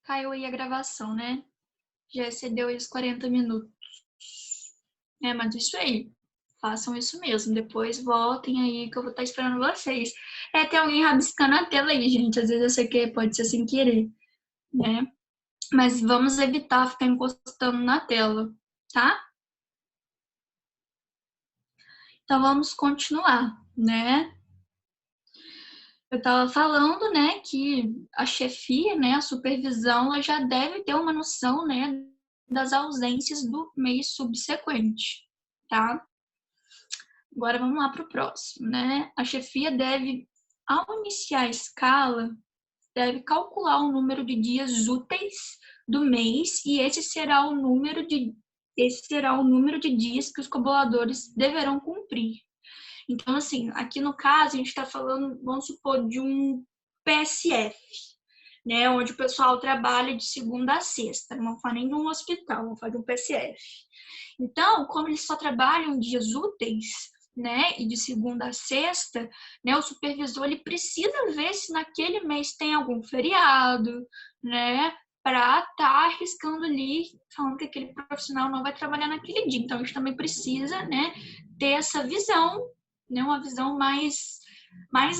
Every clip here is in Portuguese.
Caiu aí a gravação, né? Já excedeu aí os 40 minutos. Mas isso aí. Façam isso mesmo. Depois voltem aí que eu vou estar esperando vocês. Tem alguém rabiscando a tela aí, gente. Às vezes eu sei que pode ser sem querer, né? Mas vamos evitar ficar encostando na tela, tá? Então vamos continuar, né? Eu estava falando, né, que a chefia, né, a supervisão, ela já deve ter uma noção, né, das ausências do mês subsequente, tá? Agora vamos lá para o próximo, né? A chefia deve, ao iniciar a escala, deve calcular o número de dias úteis do mês e esse será o número de dias que os colaboradores deverão cumprir. Então, assim, aqui no caso, a gente está falando, vamos supor, de um PSF, né? Onde o pessoal trabalha de segunda a sexta. Não vamos falar nem de um hospital, vamos falar de um PSF. Então, como eles só trabalham dias úteis, né? E de segunda a sexta, né? O supervisor, ele precisa ver se naquele mês tem algum feriado, né? Para estar arriscando ali, falando que aquele profissional não vai trabalhar naquele dia. Então, a gente também precisa, né? Ter essa visão, né, uma visão mais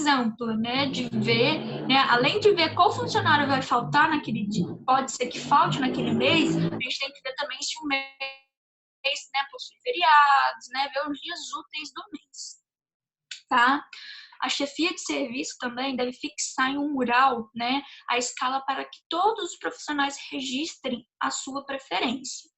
ampla, né, de ver, né, além de ver qual funcionário vai faltar naquele dia, pode ser que falte naquele mês, a gente tem que ver também se o mês, né, possui feriados, né, ver os dias úteis do mês, tá? A chefia de serviço também deve fixar em um mural, né, a escala para que todos os profissionais registrem a sua preferência.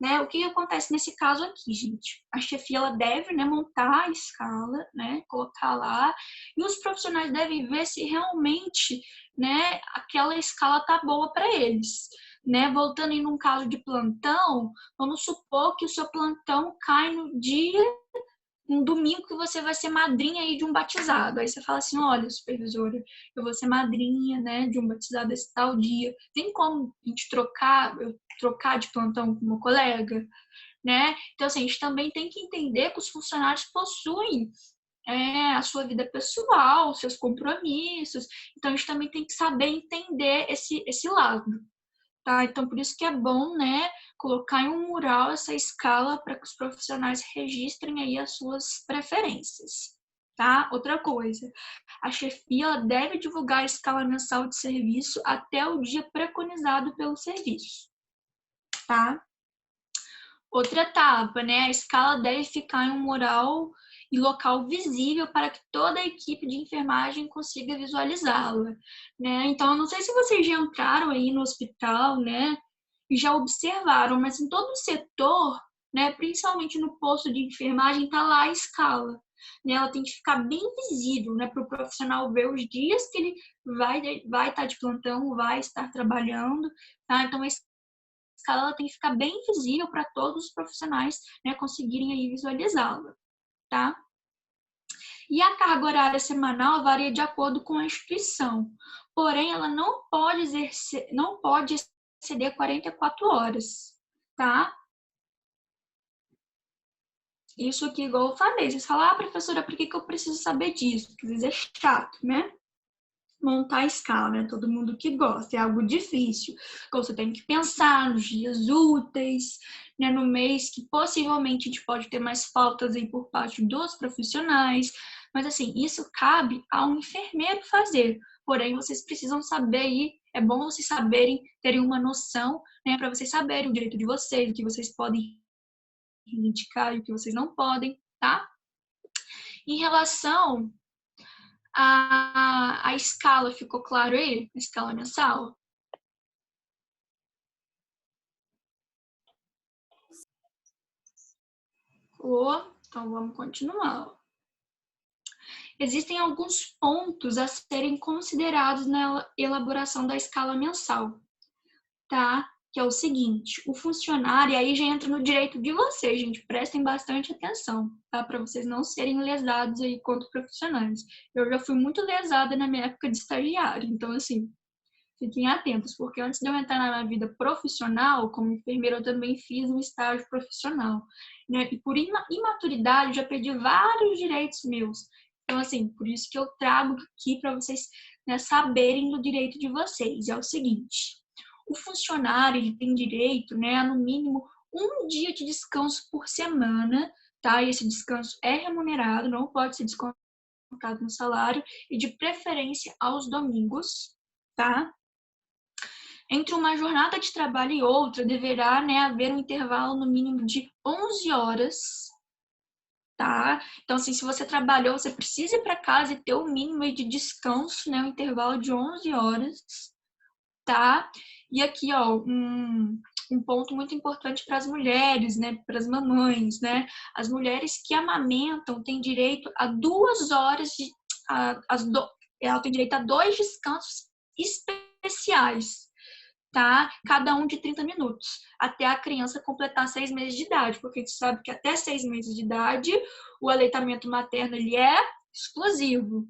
Né? O que acontece nesse caso aqui, gente? A chefia ela deve, né, montar a escala, né, colocar lá, e os profissionais devem ver se realmente, né, aquela escala tá boa para eles. Né? Voltando em um caso de plantão, vamos supor que o seu plantão cai no dia, um domingo que você vai ser madrinha aí de um batizado. Aí você fala assim, olha, supervisora, eu vou ser madrinha, né, de um batizado esse tal dia. Tem como a gente trocar de plantão com uma colega, né? Então, assim, a gente também tem que entender que os funcionários possuem a sua vida pessoal, seus compromissos. Então, a gente também tem que saber entender esse lado. Tá? Então, por isso que é bom, né, colocar em um mural essa escala para que os profissionais registrem aí as suas preferências. Tá? Outra coisa, a chefia deve divulgar a escala mensal de serviço até o dia preconizado pelo serviço. Tá? Outra etapa, né, a escala deve ficar em um mural e local visível para que toda a equipe de enfermagem consiga visualizá-la, né? Então, eu não sei se vocês já entraram aí no hospital, né, e já observaram, mas em todo o setor, né, principalmente no posto de enfermagem, tá lá a escala, né? Ela tem que ficar bem visível, né, para o profissional ver os dias que ele vai estar de plantão, vai estar trabalhando, tá? Então, a escala ela tem que ficar bem visível para todos os profissionais, né, conseguirem aí visualizá-la, tá? E a carga horária semanal varia de acordo com a instituição, porém ela não pode exceder 44 horas, tá? Isso aqui, igual eu falei, vocês falam, professora, por que eu preciso saber disso? Porque às vezes é chato, né? Montar a escala, né? Todo mundo que gosta, é algo difícil. Então, você tem que pensar nos dias úteis, né? No mês que possivelmente a gente pode ter mais faltas aí por parte dos profissionais. Mas, assim, isso cabe ao enfermeiro fazer. Porém, vocês precisam saber aí, é bom vocês saberem, terem uma noção, né? Para vocês saberem o direito de vocês, o que vocês podem reivindicar e o que vocês não podem, tá? Em relação a escala, ficou claro aí? A escala mensal? Então vamos continuar. Existem alguns pontos a serem considerados na elaboração da escala mensal, tá? Que é o seguinte, o funcionário, e aí já entra no direito de vocês, gente, prestem bastante atenção, tá? Para vocês não serem lesados aí quanto profissionais. Eu já fui muito lesada na minha época de estagiário, então assim, fiquem atentos, porque antes de eu entrar na vida profissional, como enfermeira, eu também fiz um estágio profissional, né? E por imaturidade, eu já perdi vários direitos meus. Então, assim, por isso que eu trago aqui para vocês, né, saberem do direito de vocês. É o seguinte, o funcionário ele tem direito, né, a no mínimo um dia de descanso por semana, tá? E esse descanso é remunerado, não pode ser descontado no salário, e de preferência aos domingos, tá? Entre uma jornada de trabalho e outra, deverá, né, haver um intervalo no mínimo de 11 horas, tá? Então, assim, se você trabalhou, você precisa ir para casa e ter o mínimo de descanso, né, um intervalo de 11 horas, tá? E aqui, ó, um ponto muito importante para as mulheres, né, para as mamães, né? As mulheres que amamentam têm direito a 2 horas de... ela tem direito a 2 descansos especiais, tá? Cada um de 30 minutos, até a criança completar 6 meses de idade, porque a gente sabe que até 6 meses de idade o aleitamento materno ele é exclusivo.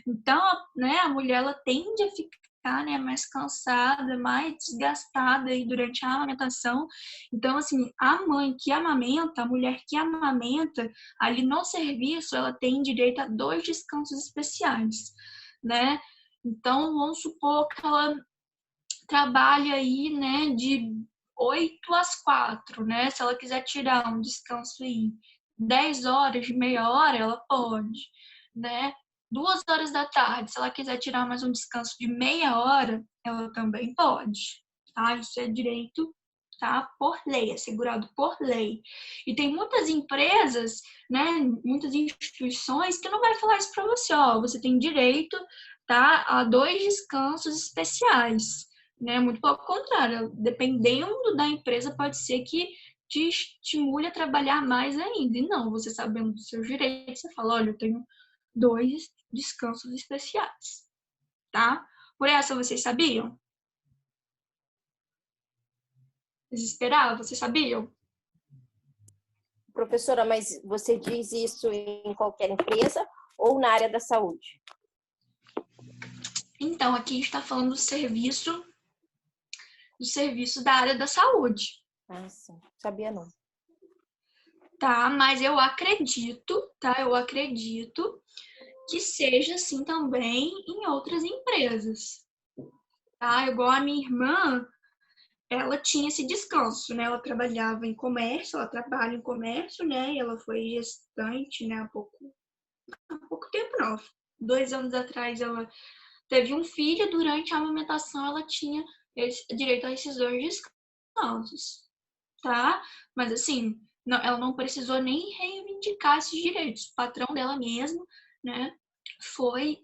Então, né, a mulher ela tende a ficar, né, mais cansada, mais desgastada aí durante a amamentação. Então, assim, a mãe que amamenta, a mulher que amamenta, ali no serviço, ela tem direito a 2 descansos especiais, né? Então, vamos supor que ela trabalha aí, né, de 8 às 4, né? Se ela quiser tirar um descanso aí 10 horas, de meia hora, ela pode, né? 2 horas da tarde, se ela quiser tirar mais um descanso de meia hora, ela também pode, tá? Isso é direito, tá? Por lei, é assegurado por lei. E tem muitas empresas, né, muitas instituições que não vai falar isso para você, ó, você tem direito, tá, a 2 descansos especiais, né? Muito pelo contrário, dependendo da empresa, pode ser que te estimule a trabalhar mais ainda. E não, você sabendo dos seus direitos, você fala, olha, eu tenho 2 descansos especiais, tá? Por essa, vocês sabiam? Vocês esperavam? Vocês sabiam? Professora, mas você diz isso em qualquer empresa ou na área da saúde? Então, aqui a gente está falando do serviço da área da saúde. Ah, sim. Sabia não. Tá, mas eu acredito, tá? Eu acredito que seja assim também em outras empresas, tá? Igual a minha irmã, ela tinha esse descanso, né? Ela trabalhava em comércio, ela trabalha em comércio, né? E ela foi gestante, né? Há pouco tempo, não. 2 anos atrás ela teve um filho, durante a amamentação ela tinha direito a esses 2 descansos, tá? Mas assim, não, ela não precisou nem reivindicar esses direitos. O patrão dela mesmo, né, foi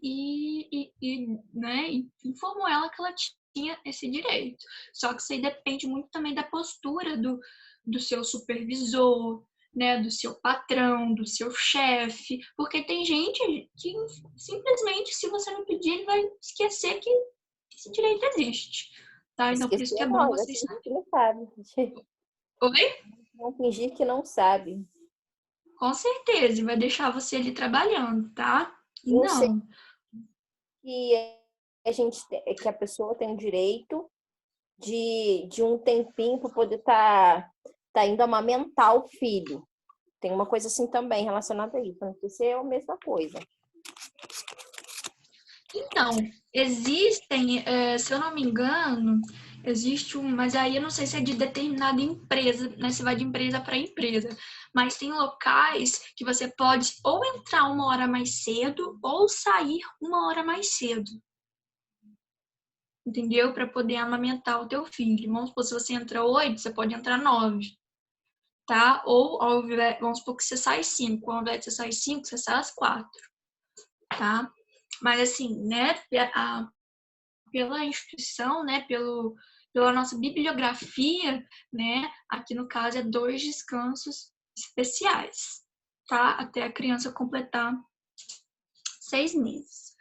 né, informou ela que ela tinha esse direito. Só que isso aí depende muito também da postura do seu supervisor, né, do seu patrão, do seu chefe, porque tem gente que simplesmente, se você não pedir, ele vai esquecer que esse direito existe, tá? Então, por isso que Esqueceu é bom não, vai vocês fingir saberem. que não sabe. Oi? Vão fingir que não sabe. Com certeza, e vai deixar você ali trabalhando, tá? E Eu sei não. que que a pessoa tem o direito de um tempinho para poder tá indo amamentar o filho. Tem uma coisa assim também relacionada a isso. Não sei se é a mesma coisa. Então, existem, se eu não me engano, existe mas aí eu não sei se é de determinada empresa, né? Se vai de empresa para empresa. Mas tem locais que você pode ou entrar 1 hora mais cedo ou sair 1 hora mais cedo. Entendeu? Para poder amamentar o teu filho. Vamos supor, se você entra 8, você pode entrar 9, tá? Ou, vamos supor que você sai 5. Ao invés de você sair 5, você sai às 4, tá? Mas assim, né, pela instituição, né, pela nossa bibliografia, né, aqui no caso é 2 descansos especiais, tá? Até a criança completar 6 meses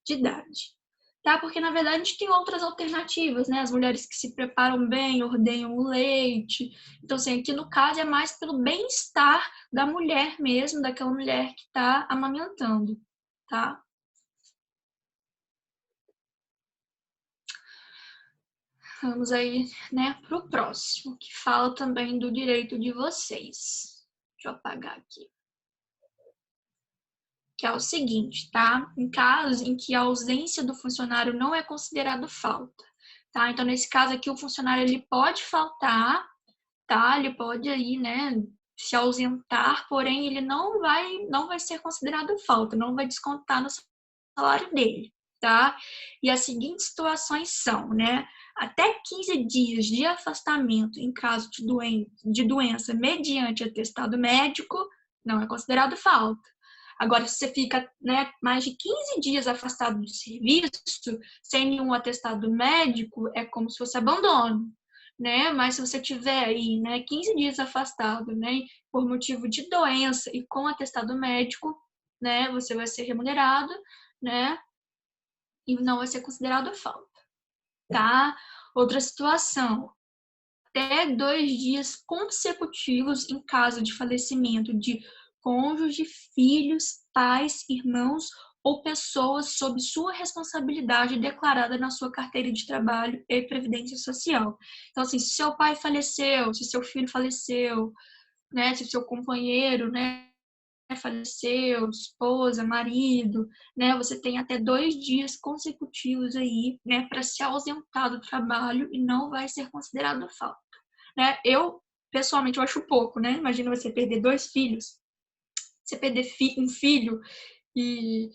de idade. Tá? Porque, na verdade, a gente tem outras alternativas, né? As mulheres que se preparam bem, ordenham o leite. Então, assim, aqui no caso é mais pelo bem-estar da mulher mesmo, daquela mulher que está amamentando, tá? Vamos aí, né, pro próximo, que fala também do direito de vocês. Deixa eu apagar aqui. Que é o seguinte, tá? Em casos em que a ausência do funcionário não é considerado falta, tá? Então, nesse caso aqui, o funcionário ele pode faltar, tá? Ele pode aí, né, se ausentar, porém ele não vai ser considerado falta, não vai descontar no salário dele, tá? E as seguintes situações são, né, até 15 dias de afastamento em caso de doença mediante atestado médico, não é considerado falta. Agora, se você fica, né, mais de 15 dias afastado do serviço, sem nenhum atestado médico, é como se fosse abandono, né? Mas se você tiver aí, né, 15 dias afastado, né, por motivo de doença e com atestado médico, né, você vai ser remunerado, né, e não vai ser considerado falta, tá? Outra situação, até 2 dias consecutivos em caso de falecimento de cônjuge, filhos, pais, irmãos ou pessoas sob sua responsabilidade declarada na sua carteira de trabalho e previdência social. Então, assim, se seu pai faleceu, se seu filho faleceu, né, se seu companheiro, né, faleceu, esposa, marido, né, você tem até 2 dias consecutivos aí, né, para se ausentar do trabalho e não vai ser considerado falta, né? Eu, pessoalmente, eu acho pouco, né? Imagina você perder 2 filhos, você perder um filho e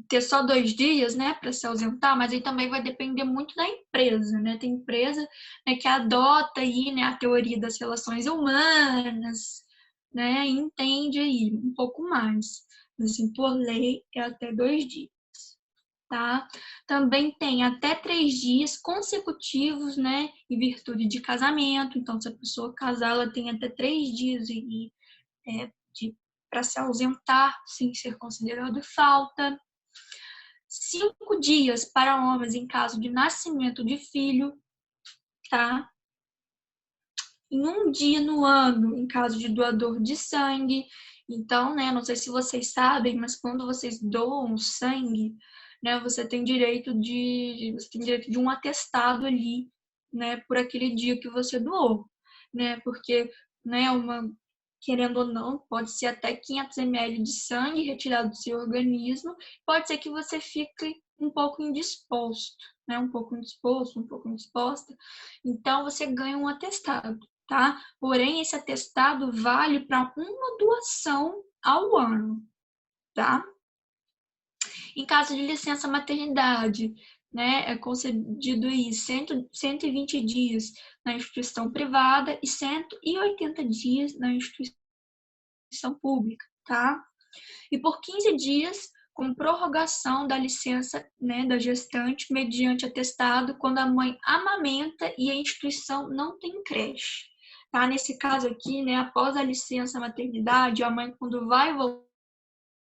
ter só 2 dias, né, para se ausentar, mas aí também vai depender muito da empresa, né? Tem empresa, né, que adota aí, né, a teoria das relações humanas, né, e entende aí um pouco mais. Mas, assim, por lei é até 2 dias, tá? Também tem até 3 dias consecutivos, né, em virtude de casamento. Então, se a pessoa casar, ela tem até 3 dias aí, para se ausentar sem ser considerado falta. 5 dias para homens em caso de nascimento de filho, tá? Em 1 dia no ano, em caso de doador de sangue. Então, né, não sei se vocês sabem, mas quando vocês doam sangue, né, você tem direito de um atestado ali, né, por aquele dia que você doou, né? Porque, né, querendo ou não, pode ser até 500 ml de sangue retirado do seu organismo, pode ser que você fique um pouco indisposto, né? Um pouco indisposto, um pouco indisposta. Então, você ganha um atestado, tá? Porém, esse atestado vale para uma doação ao ano, tá? Em caso de licença maternidade, né, é concedido aí 120 dias na instituição privada e 180 dias na instituição pública, tá? E por 15 dias com prorrogação da licença, né, da gestante mediante atestado quando a mãe amamenta e a instituição não tem creche. Tá? Nesse caso aqui, né, após a licença maternidade, a mãe quando vai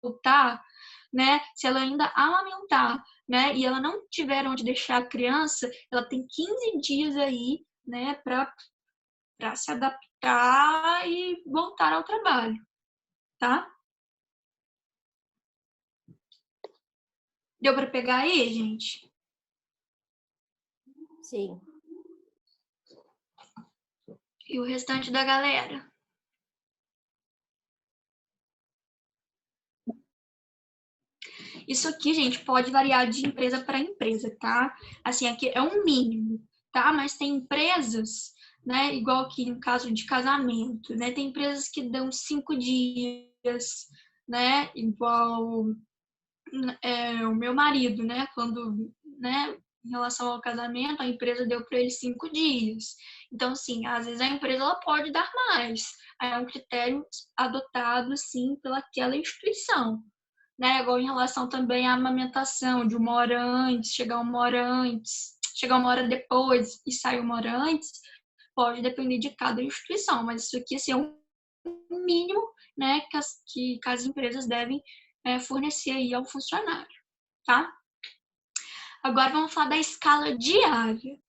voltar, né, se ela ainda amamentar, né, e ela não tiver onde deixar a criança, ela tem 15 dias aí, né, para se adaptar e voltar ao trabalho, tá? Deu para pegar aí, gente? Sim. E o restante da galera? Isso aqui, gente, pode variar de empresa para empresa, tá? Assim, aqui é um mínimo, tá? Mas tem empresas, né, igual aqui no caso de casamento, né? Tem empresas que dão 5 dias, né? Igual o meu marido, né? Quando, né, em relação ao casamento, a empresa deu para ele 5 dias. Então, assim, às vezes a empresa ela pode dar mais. Aí é um critério adotado, sim, pelaquela instituição, né? Igual em relação também à amamentação, de 1 hora antes, chegar 1 hora antes, chegar 1 hora depois e sair 1 hora antes, pode depender de cada instituição, mas isso aqui assim, é um mínimo, né, que as empresas devem fornecer aí ao funcionário, tá? Agora vamos falar da escala diária,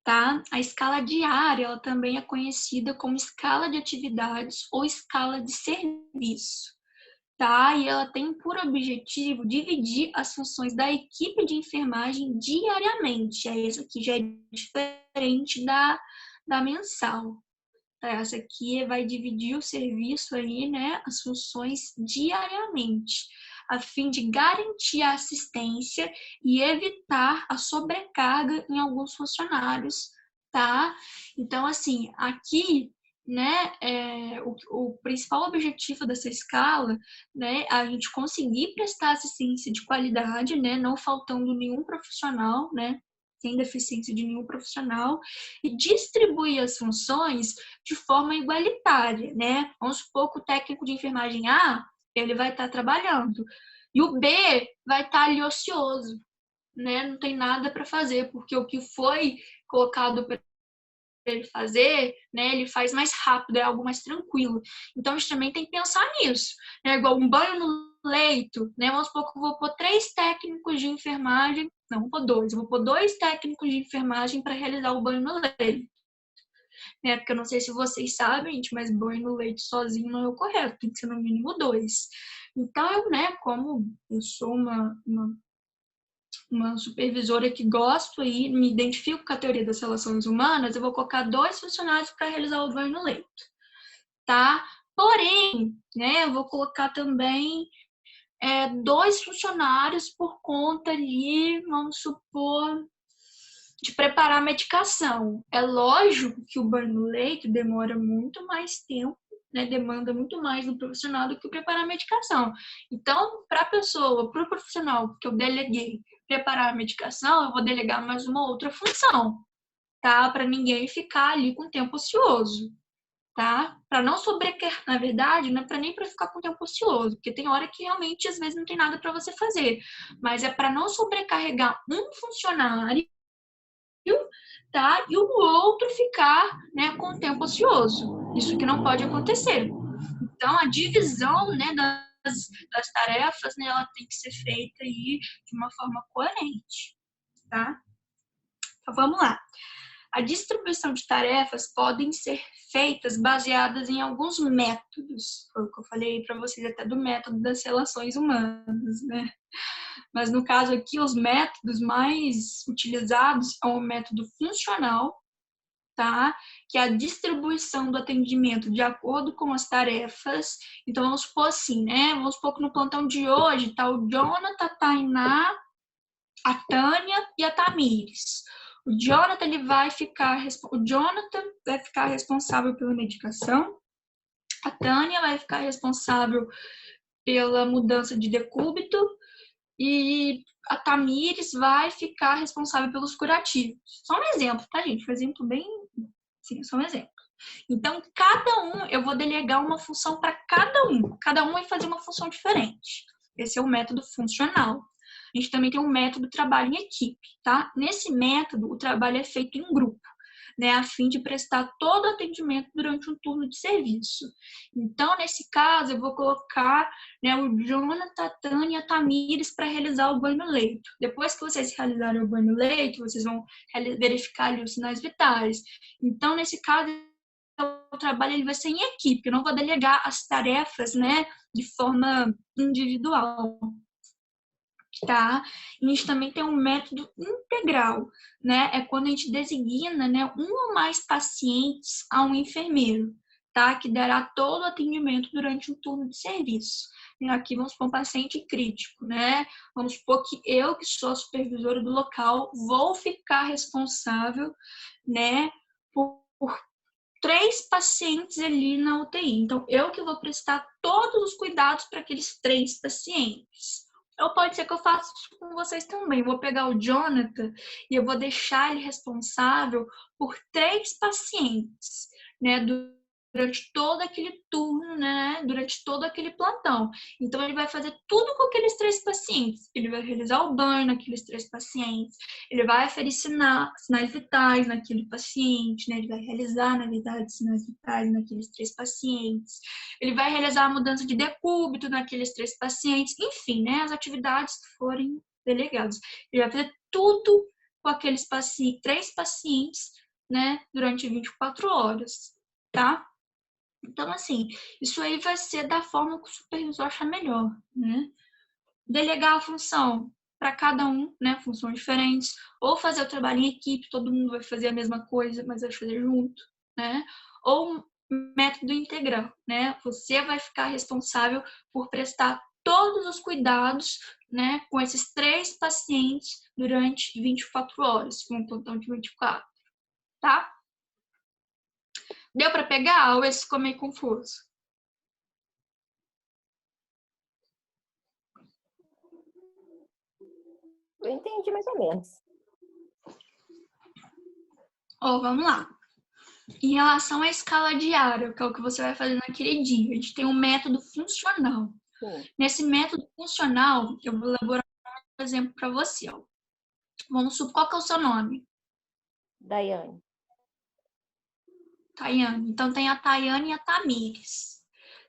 tá? A escala diária, ela também é conhecida como escala de atividades ou escala de serviço, tá? E ela tem por objetivo dividir as funções da equipe de enfermagem diariamente. Essa aqui já é diferente da mensal. Essa aqui vai dividir o serviço aí, né, as funções diariamente. a fim de garantir a assistência e evitar a sobrecarga em alguns funcionários, tá? Então, assim, aqui, né, o principal objetivo dessa escala, né, a gente conseguir prestar assistência de qualidade, né, não faltando nenhum profissional, né, sem deficiência de nenhum profissional, e distribuir as funções de forma igualitária, né? Vamos supor que o técnico de enfermagem A, ele vai estar trabalhando, e o B vai estar ali ocioso, né? Não tem nada para fazer, porque o que foi colocado para ele fazer, né, ele faz mais rápido, é algo mais tranquilo. Então, a gente também tem que pensar nisso. É igual um banho no leito, né? Vamos supor que eu vou pôr 3 técnicos de enfermagem, não, vou pôr 2, eu vou pôr 2 técnicos de enfermagem para realizar o banho no leito. Né? Porque eu não sei se vocês sabem, gente, mas banho no leito sozinho não é o correto, tem que ser no mínimo 2. Então, eu, né, como eu sou uma supervisora que gosto aí, me identifico com a teoria das relações humanas, eu vou colocar 2 funcionários para realizar o banho no leito, tá? Porém, né, eu vou colocar também 2 funcionários por conta ali, vamos supor, de preparar a medicação. É lógico que o banho no leito demora muito mais tempo, né, demanda muito mais do profissional do que preparar a medicação. Então, para a pessoa, para o profissional que eu deleguei preparar a medicação, eu vou delegar mais uma outra função, tá? Para ninguém ficar ali com tempo ocioso, tá? Para não sobrecarregar, na verdade, não é para nem para ficar com tempo ocioso, porque tem hora que realmente às vezes não tem nada para você fazer, mas é para não sobrecarregar um funcionário, tá? E o outro ficar, né, com o tempo ocioso. Isso que não pode acontecer. Então, a divisão, né, das tarefas, né, ela tem que ser feita aí de uma forma coerente, tá? Então, vamos lá. A distribuição de tarefas podem ser feitas baseadas em alguns métodos. Foi o que eu falei para vocês até do método das relações humanas, né? Mas no caso aqui, os métodos mais utilizados são o método funcional, tá? Que é a distribuição do atendimento de acordo com as tarefas. Então, vamos supor assim, né? Vamos supor que no plantão de hoje tá o Jonathan, a Tainá, a Tânia e a Tamires. O Jonathan vai ficar responsável pela medicação, a Tânia vai ficar responsável pela mudança de decúbito e a Tamires vai ficar responsável pelos curativos. Só um exemplo, tá, gente? Um exemplo bem... Sim, só um exemplo. Então, cada um, eu vou delegar uma função para cada um. Cada um vai fazer uma função diferente. Esse é o método funcional. A gente também tem um método trabalho em equipe, tá? Nesse método, o trabalho é feito em grupo, né, a fim de prestar todo o atendimento durante um turno de serviço. Então, nesse caso, eu vou colocar, né, o Jonathan, a Tânia e a Tamires para realizar o banho no leito. Depois que vocês realizarem o banho no leito, vocês vão verificar ali os sinais vitais. Então, nesse caso, o trabalho ele vai ser em equipe, eu não vou delegar as tarefas, né, de forma individual. Tá? E a gente também tem um método integral, né? É quando a gente designa, né, um ou mais pacientes a um enfermeiro, tá? Que dará todo o atendimento durante um turno de serviço. E aqui vamos supor um paciente crítico, né? Vamos supor que eu, que sou a supervisora do local, vou ficar responsável, né, por 3 pacientes ali na UTI. Então, eu que vou prestar todos os cuidados para aqueles 3 pacientes. Ou pode ser que eu faça isso com vocês também. Vou pegar o Jonathan e eu vou deixar ele responsável por 3 pacientes, né? Durante todo aquele turno, né? Durante todo aquele plantão. Então, ele vai fazer tudo com aqueles 3 pacientes. Ele vai realizar o banho naqueles 3 pacientes. Ele vai aferir sinais vitais naquele paciente, né? Ele vai realizar, na verdade, sinais vitais naqueles 3 pacientes. Ele vai realizar a mudança de decúbito naqueles 3 pacientes. Enfim, né? As atividades que forem delegadas. Ele vai fazer tudo com aqueles 3 pacientes, né? Durante 24 horas, tá? Então, assim, isso aí vai ser da forma que o supervisor achar melhor, né? Delegar a função para cada um, né? Funções diferentes. Ou fazer o trabalho em equipe, todo mundo vai fazer a mesma coisa, mas vai fazer junto, né? Ou um método integral, né? Você vai ficar responsável por prestar todos os cuidados, né, com esses 3 pacientes durante 24 horas, com um plantão de 24, tá? Deu para pegar ou esse ficou meio confuso? Eu entendi mais ou menos. Vamos lá. Em relação à escala diária, que é o que você vai fazer naquele dia, a gente tem um método funcional. Sim. Nesse método funcional, eu vou elaborar um exemplo para você. Ó. Vamos supor, qual que é o seu nome? Daiane. Tayane. Então, tem a Tayane e a Tamires.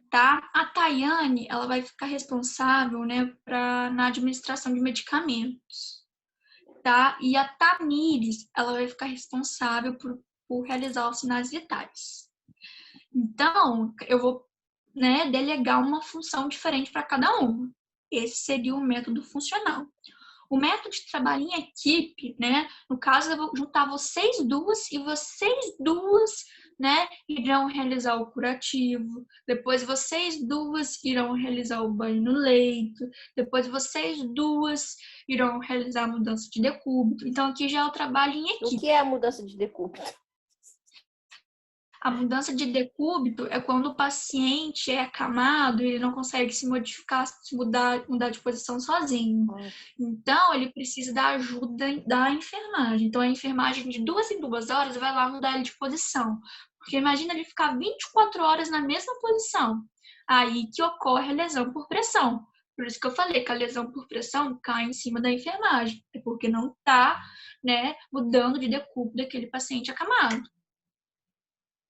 Tá? A Tayane, ela vai ficar responsável, né, na administração de medicamentos. Tá? E a Tamires, ela vai ficar responsável por realizar os sinais vitais. Então, eu vou, né, delegar uma função diferente para cada uma. Esse seria o método funcional. O método de trabalho em equipe, né, no caso, eu vou juntar vocês duas e vocês duas, né, irão realizar o curativo, depois vocês duas irão realizar o banho no leito, depois vocês duas irão realizar a mudança de decúbito. Então, aqui já é o trabalho em equipe. O que é a mudança de decúbito? A mudança de decúbito é quando o paciente é acamado e ele não consegue se modificar, se mudar de posição sozinho. Então, ele precisa da ajuda da enfermagem. Então, a enfermagem de 2 em 2 horas vai lá mudar ele de posição. Porque imagina ele ficar 24 horas na mesma posição. Aí que ocorre a lesão por pressão. Por isso que eu falei que a lesão por pressão cai em cima da enfermagem. É porque não está, né, mudando de decúbito daquele paciente acamado.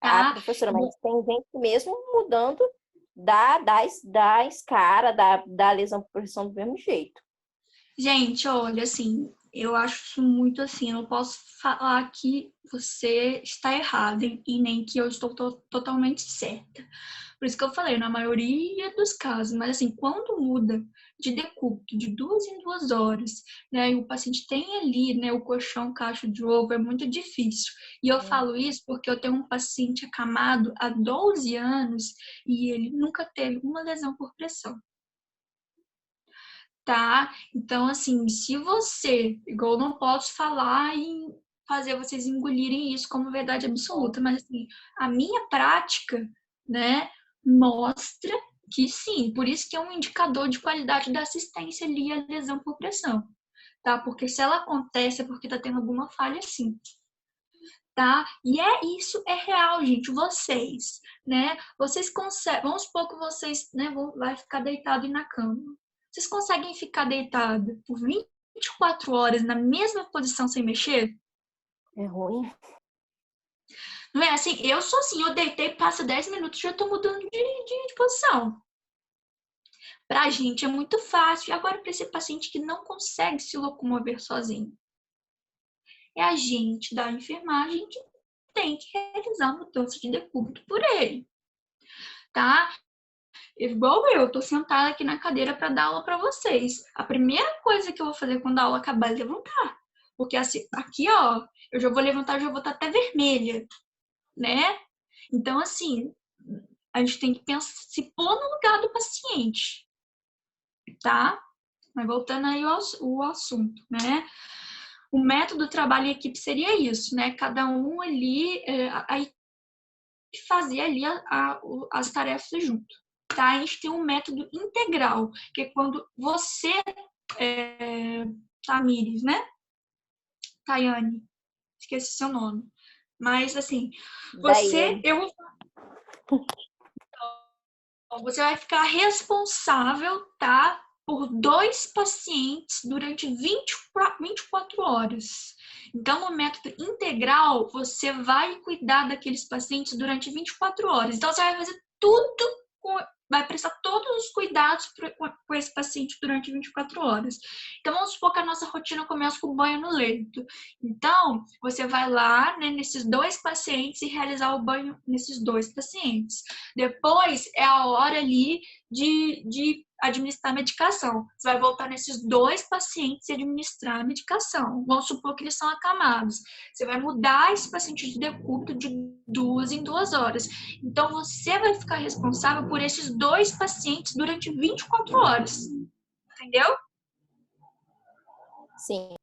Tá, professora, mas tem gente mesmo mudando da escara, da lesão por pressão do mesmo jeito. Gente, olha, assim, eu acho isso muito assim, eu não posso falar que você está errada e nem que eu estou totalmente certa. Por isso que eu falei, na maioria dos casos, mas assim, quando muda de decúbito de 2 em 2 horas, né, e o paciente tem ali, né, o colchão caixa de ovo, é muito difícil. E eu falo isso porque eu tenho um paciente acamado há 12 anos e ele nunca teve uma lesão por pressão. Tá? Então, assim, se você, igual eu não posso falar em fazer vocês engolirem isso como verdade absoluta, mas assim, a minha prática, né, mostra que sim, por isso que é um indicador de qualidade da assistência ali a lesão por pressão, tá? Porque se ela acontece é porque tá tendo alguma falha sim. Tá? E isso é real, gente. Vocês, né? Vocês conseguem, vamos supor que vocês, né, vai ficar deitado na cama. Vocês conseguem ficar deitado por 24 horas na mesma posição sem mexer? É ruim. Não é assim? Eu sou assim, eu deitei, passa 10 minutos já tô mudando de posição. Pra gente é muito fácil. E agora para esse paciente que não consegue se locomover sozinho? É a gente da enfermagem que tem que realizar a mudança de decúbito por ele. Tá? Igual eu, tô sentada aqui na cadeira para dar aula para vocês. A primeira coisa que eu vou fazer quando a aula acabar é levantar. Porque assim, aqui, ó, eu já vou levantar, já vou estar até vermelha, né? Então, assim, a gente tem que pensar, se pôr no lugar do paciente, tá? Mas voltando aí ao assunto, né? O método trabalho em equipe seria isso, né? Cada um ali, aí fazer ali as tarefas junto. Tá? A gente tem um método integral, que é quando você, Tamires, né? Tayane, esqueci seu nome. Mas, assim, você vai ficar responsável, tá? Por 2 pacientes durante 24 horas. Então, no método integral, você vai cuidar daqueles pacientes durante 24 horas. Então, você vai fazer tudo, vai prestar todos os cuidados com esse paciente durante 24 horas. Então, vamos supor que a nossa rotina começa com o banho no leito. Então, você vai lá, né, nesses 2 pacientes e realizar o banho nesses 2 pacientes. Depois, é a hora ali de administrar a medicação. Você vai voltar nesses 2 pacientes e administrar a medicação. Vamos supor que eles são acamados. Você vai mudar esse paciente de decúbito de 2 em 2 horas. Então, você vai ficar responsável por esses 2 pacientes durante 24 horas. Entendeu? Sim.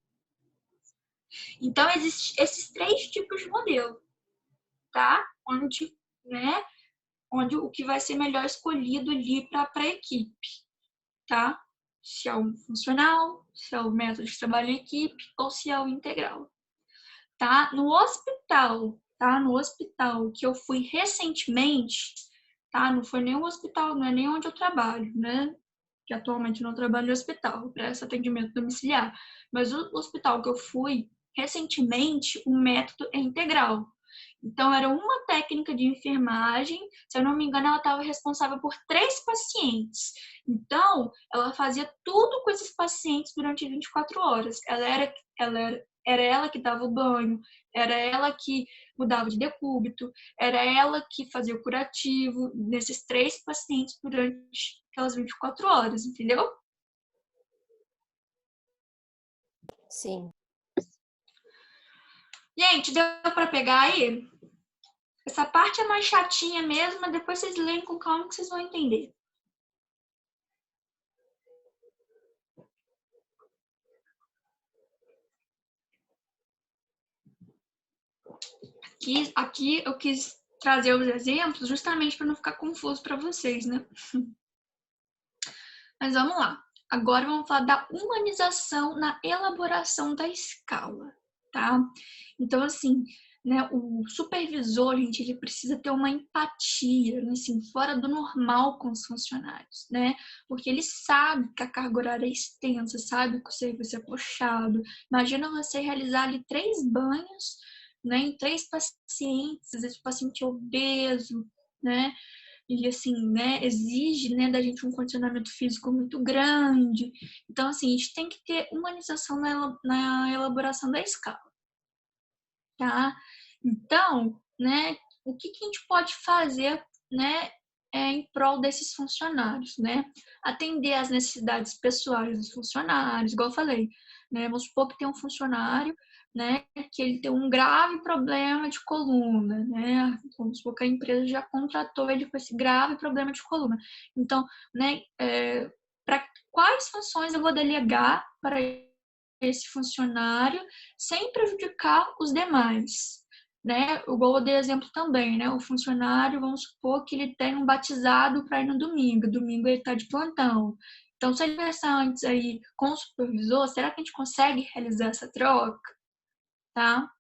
Então, existem esses 3 tipos de modelo, tá? Onde o que vai ser melhor escolhido ali para a equipe, tá? Se é o funcional, se é o método de trabalho em equipe ou se é o integral, tá? No hospital que eu fui recentemente, tá? Não foi nem o hospital, não é nem onde eu trabalho, né? Que atualmente não trabalho no hospital, presto atendimento domiciliar. Mas o hospital que eu fui recentemente, o método é integral. Então, era uma técnica de enfermagem, se eu não me engano, ela estava responsável por 3 pacientes. Então, ela fazia tudo com esses pacientes durante 24 horas. Era ela que dava o banho, era ela que mudava de decúbito, era ela que fazia o curativo nesses 3 pacientes durante aquelas 24 horas, entendeu? Sim. Gente, deu para pegar aí? Essa parte é mais chatinha mesmo, mas depois vocês leem com calma que vocês vão entender. Aqui eu quis trazer os exemplos justamente para não ficar confuso para vocês, né? Mas vamos lá. Agora vamos falar da humanização na elaboração da escala, tá? Então, assim, né, o supervisor, gente, ele precisa ter uma empatia, assim, fora do normal com os funcionários, né? Porque ele sabe que a carga horária é extensa, sabe que o serviço é puxado. Imagina você realizar ali 3 banhos, né, em 3 pacientes, às vezes paciente obeso, né? E assim, né, exige, né, da gente um condicionamento físico muito grande. Então, assim, a gente tem que ter humanização na elaboração da escala, tá? Então, né, o que a gente pode fazer, né, em prol desses funcionários, né? Atender às necessidades pessoais dos funcionários, igual eu falei, né? Vamos supor que tem um funcionário, né, que ele tem um grave problema de coluna, né? Vamos supor que a empresa já contratou ele com esse grave problema de coluna. Então, né, para quais funções eu vou delegar para esse funcionário sem prejudicar os demais, né? Igual eu dei exemplo também, né? O funcionário, vamos supor que ele tem um batizado para ir no domingo. Domingo ele está de plantão. Então, se ele conversar antes aí com o supervisor, será que a gente consegue realizar essa troca? Tá?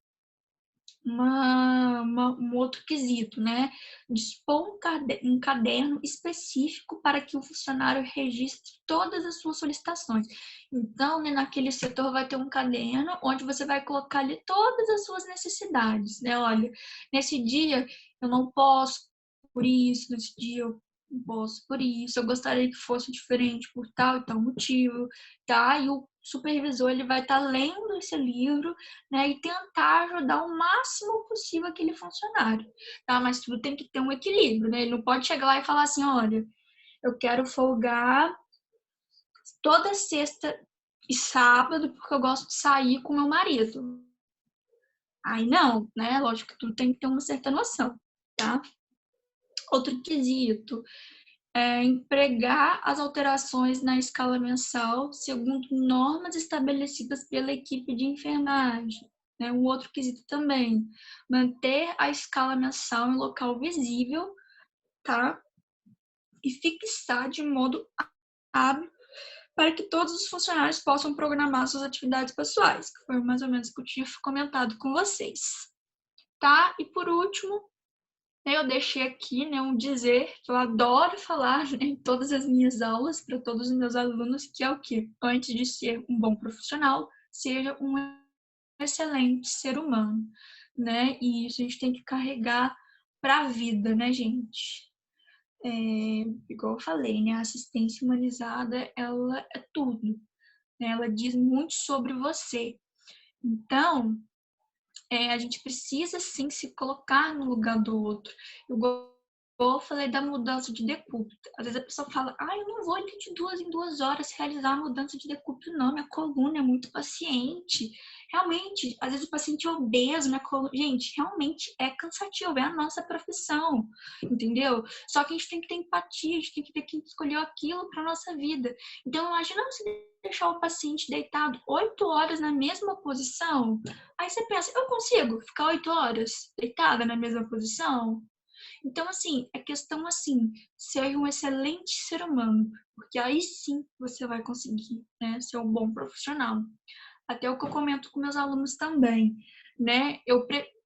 Um outro quesito, né? Dispor um caderno específico para que o funcionário registre todas as suas solicitações. Então, né, naquele setor vai ter um caderno onde você vai colocar ali todas as suas necessidades, né? Olha, nesse dia eu não posso por isso, nesse dia eu não posso por isso, eu gostaria que fosse diferente por tal e tal motivo, tá? E o supervisor ele vai estar lendo esse livro, né, e tentar ajudar o máximo possível aquele funcionário, tá? Mas tudo tem que ter um equilíbrio, né? Ele não pode chegar lá e falar assim, olha, eu quero folgar toda sexta e sábado porque eu gosto de sair com meu marido. Aí não, né? Lógico que tudo tem que ter uma certa noção, tá? Outro quesito é empregar as alterações na escala mensal segundo normas estabelecidas pela equipe de enfermagem. Né? Um outro quesito também, manter a escala mensal em local visível, tá? E fixar de modo hábil para que todos os funcionários possam programar suas atividades pessoais, que foi mais ou menos o que eu tinha comentado com vocês. Tá? E por último, eu deixei aqui, né, um dizer que eu adoro falar, né, em todas as minhas aulas para todos os meus alunos, que é o quê? Antes de ser um bom profissional, seja um excelente ser humano, né? E isso a gente tem que carregar para a vida, né, gente? Igual eu falei, né, a assistência humanizada, ela é tudo, né? Ela diz muito sobre você. Então, a gente precisa sim se colocar no lugar do outro. Eu eu falei da mudança de decúbito. Às vezes a pessoa fala, eu não vou de 2 em 2 horas realizar a mudança de decúbito, não. Minha coluna é muito paciente. Realmente, às vezes o paciente é obeso, minha coluna... Gente, realmente é cansativo, é a nossa profissão, entendeu? Só que a gente tem que ter empatia, a gente tem que ter que escolher aquilo para nossa vida. Então, imagina você deixar o paciente deitado 8 horas na mesma posição. Aí você pensa, eu consigo ficar 8 horas deitada na mesma posição? Então, assim, é questão, assim, ser um excelente ser humano, porque aí sim você vai conseguir, né, ser um bom profissional. Até o que eu comento com meus alunos também, né?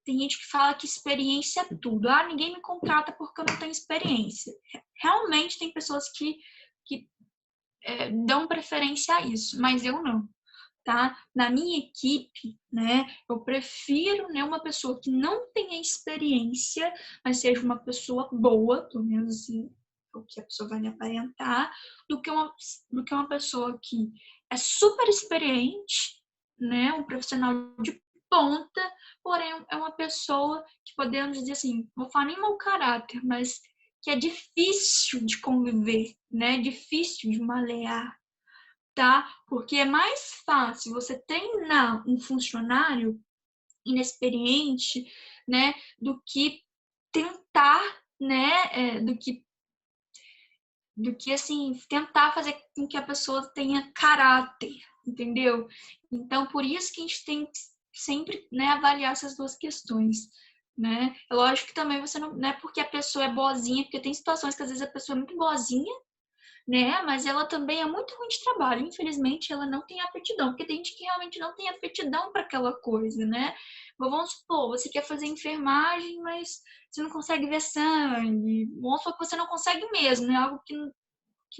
Tem gente que fala que experiência é tudo. Ninguém me contrata porque eu não tenho experiência. Realmente tem pessoas que dão preferência a isso, mas eu não. Tá? Na minha equipe, né, eu prefiro, né, uma pessoa que não tenha experiência, mas seja uma pessoa boa, pelo menos assim, o que a pessoa vai me aparentar, do que uma pessoa que é super experiente, né, um profissional de ponta, porém é uma pessoa que podemos dizer assim, não vou falar nem mau caráter, mas que é difícil de conviver, né, difícil de malear, tá? Porque é mais fácil você treinar um funcionário inexperiente, né, do que tentar, né, do que assim tentar fazer com que a pessoa tenha caráter, entendeu? Então, por isso que a gente tem que sempre, né, avaliar essas duas questões. Né? É lógico que também você não é porque a pessoa é boazinha, porque tem situações que às vezes a pessoa é muito boazinha, né? Mas ela também é muito ruim de trabalho. Infelizmente, ela não tem aptidão, porque tem gente que realmente não tem aptidão para aquela coisa, né? Vamos supor, você quer fazer enfermagem, mas você não consegue ver sangue. Vamos supor que você não consegue mesmo, né? Algo que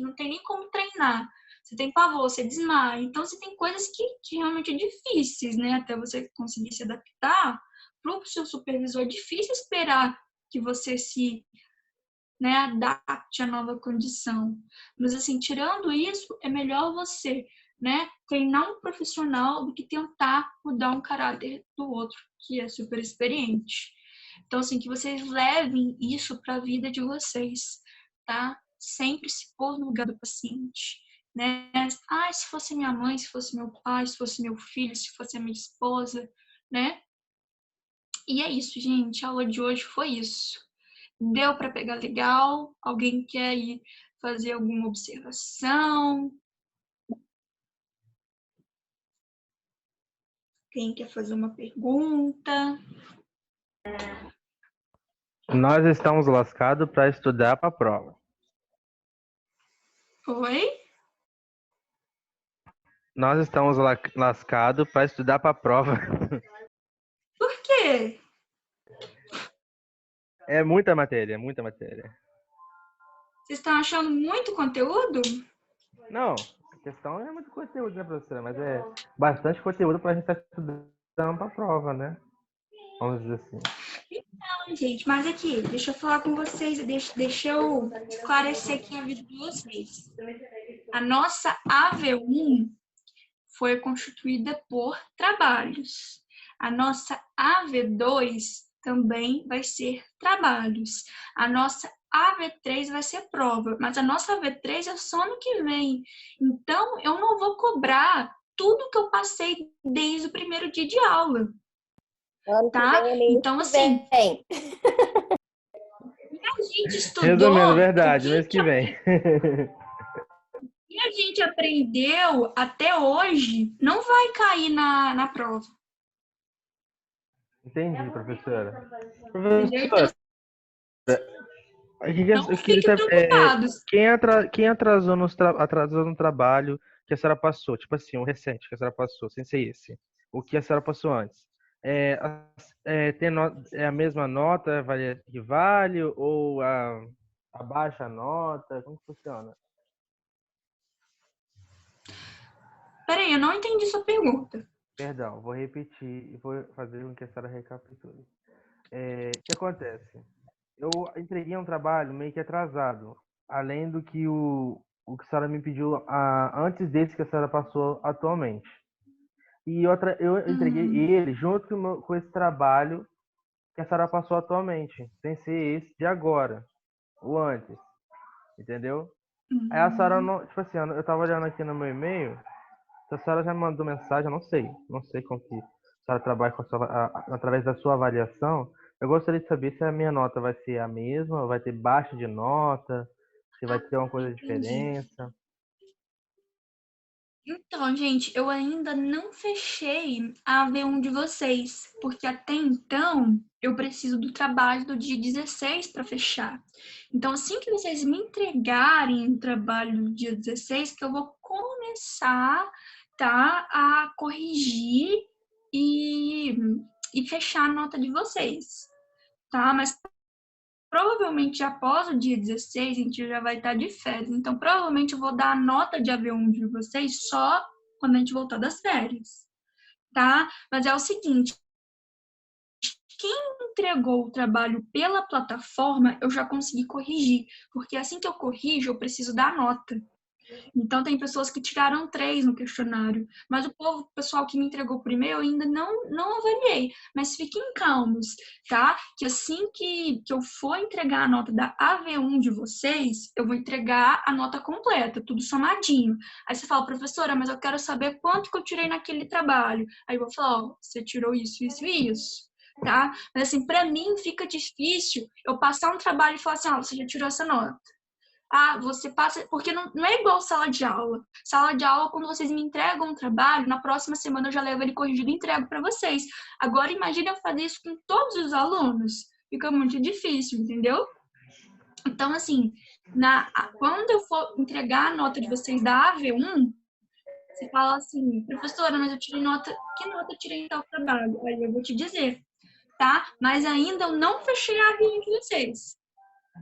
não tem nem como treinar. Você tem pavor, você desmaia. Então, você tem coisas que realmente é difíceis, né? Até você conseguir se adaptar. Para o seu supervisor é difícil esperar que você se, né, adapte à nova condição. Mas, assim, tirando isso, é melhor você, né, treinar um profissional do que tentar mudar um caráter do outro, que é super experiente. Então, assim, que vocês levem isso para a vida de vocês, tá? Sempre se pôr no lugar do paciente, né? Se fosse minha mãe, se fosse meu pai, se fosse meu filho, se fosse a minha esposa, né? E é isso, gente. A aula de hoje foi isso. Deu para pegar legal? Alguém quer ir fazer alguma observação? Quem quer fazer uma pergunta? Nós estamos lascados para estudar para a prova. Oi? Nós estamos lascados para estudar para a prova. Por quê? É muita matéria, muita matéria. Vocês estão achando muito conteúdo? Não, a questão não é muito conteúdo, né, professora? Mas é bastante conteúdo para a gente estar estudando para a prova, né? Vamos dizer assim. Não, gente, mas aqui, deixa eu falar com vocês, deixa eu esclarecer aqui a vida de vocês. A nossa AV1 foi constituída por trabalhos. A nossa AV2 também vai ser trabalhos. A nossa AV3 vai ser prova, mas a nossa AV3 é só no que vem. Então, eu não vou cobrar tudo que eu passei desde o primeiro dia de aula. Ano que Tá? vem é mês Então, que assim, vem. a gente Resumindo, estudou, verdade, mês que vem. que a gente aprendeu até hoje não vai cair na prova. Entendi, professora. Entendeu? Então, Professora, não eu queria fiquem saber, preocupados. quem atrasou atrasou no trabalho que a senhora passou? Tipo assim, o recente que a senhora passou, sem ser esse. O que a senhora passou antes? É a mesma nota que vale ou a baixa nota? Como que funciona? Peraí, eu não entendi sua pergunta. Perdão, vou repetir e vou fazer com que a senhora recapitule. O que acontece? Eu entreguei um trabalho meio que atrasado, além do que o que a senhora me pediu antes desse que a senhora passou atualmente. E eu entreguei ele junto com esse trabalho que a senhora passou atualmente, sem ser esse de agora. o antes, entendeu? Aí a senhora não, tipo assim, eu tava olhando aqui no meu e-mail, se a senhora já me mandou mensagem, eu não sei como que a senhora trabalha com através da sua avaliação. Eu gostaria de saber se a minha nota vai ser a mesma, vai ter baixa de nota, se vai ter uma coisa de Entendi. diferença. Então, gente, eu ainda não fechei a V1 de vocês, porque até então eu preciso do trabalho do dia 16 para fechar. Então, assim que vocês me entregarem o trabalho do dia 16, que eu vou começar, tá, a corrigir e fechar a nota de vocês, tá? Mas provavelmente após o dia 16 a gente já vai estar de férias. Então, provavelmente eu vou dar a nota de AV1 de vocês só quando a gente voltar das férias, tá? Mas é o seguinte, quem entregou o trabalho pela plataforma, eu já consegui corrigir, porque assim que eu corrijo, eu preciso dar nota. Então, tem pessoas que tiraram 3 no questionário, mas o pessoal que me entregou primeiro, eu ainda não avaliei. Mas fiquem calmos, tá? Que assim que eu for entregar a nota da AV1 de vocês, eu vou entregar a nota completa, tudo somadinho. Aí você fala, professora, mas eu quero saber quanto que eu tirei naquele trabalho. Aí eu vou falar, ó, você tirou isso, isso e isso. Tá? Mas assim, para mim fica difícil eu passar um trabalho e falar assim, ó, você já tirou essa nota. Ah, você passa. Porque não é igual sala de aula. Sala de aula, quando vocês me entregam um trabalho, na próxima semana eu já levo ele corrigido e entrego para vocês. Agora, imagine eu fazer isso com todos os alunos. Fica muito difícil, entendeu? Então, assim, quando eu for entregar a nota de vocês da AV1, você fala assim, professora, mas eu tirei nota. Que nota eu tirei em tal trabalho? Aí eu vou te dizer, tá? Mas ainda eu não fechei a AV1 de vocês,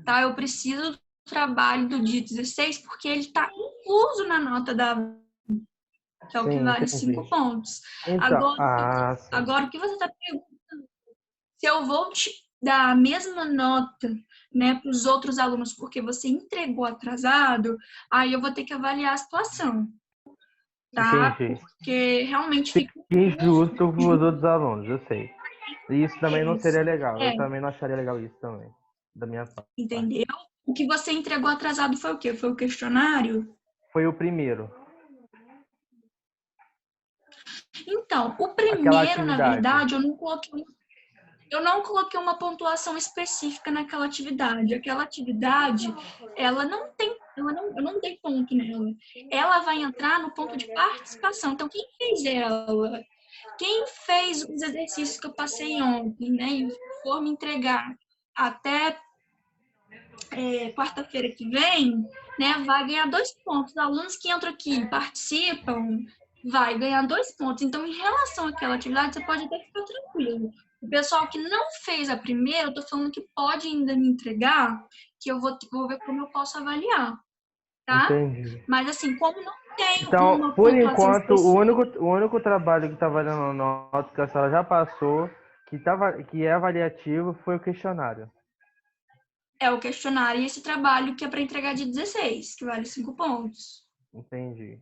tá? Eu preciso trabalho do dia 16, porque ele está incluso na nota da que é o que Sim, vale entendi. 5 pontos. Então, sim. Agora o que você está perguntando? Se eu vou te dar a mesma nota, né, para os outros alunos porque você entregou atrasado, aí eu vou ter que avaliar a situação, tá? Entendi. Porque realmente Fica fica injusto com os outros alunos, eu sei. E isso também não seria legal. é, Eu também não acharia legal isso também, da minha parte. entendeu? O que você entregou atrasado foi o quê? Foi o questionário? Foi o primeiro. Então, o Aquela primeiro, na atividade. verdade, eu não coloquei uma pontuação específica naquela atividade. Aquela atividade, ela não tem, eu não dei ponto nela. Ela vai entrar no ponto de participação. Então, quem fez ela? Quem fez os exercícios que eu passei ontem, né? E for me entregar até quarta-feira que vem, né? Vai ganhar 2 pontos. Os alunos que entram aqui e participam, vai ganhar 2 pontos. Então, em relação àquela atividade, você pode até ficar tranquilo. O pessoal que não fez a primeira, eu tô falando que pode ainda me entregar, que eu vou ver como eu posso avaliar, tá? Entendi. Mas assim, como não tem Então, uma por pontuação enquanto, específica, o único trabalho que está valendo nota que a senhora já passou, que é avaliativo, foi o questionário. é o questionário e esse trabalho que é para entregar de 16, que vale 5 pontos. Entendi.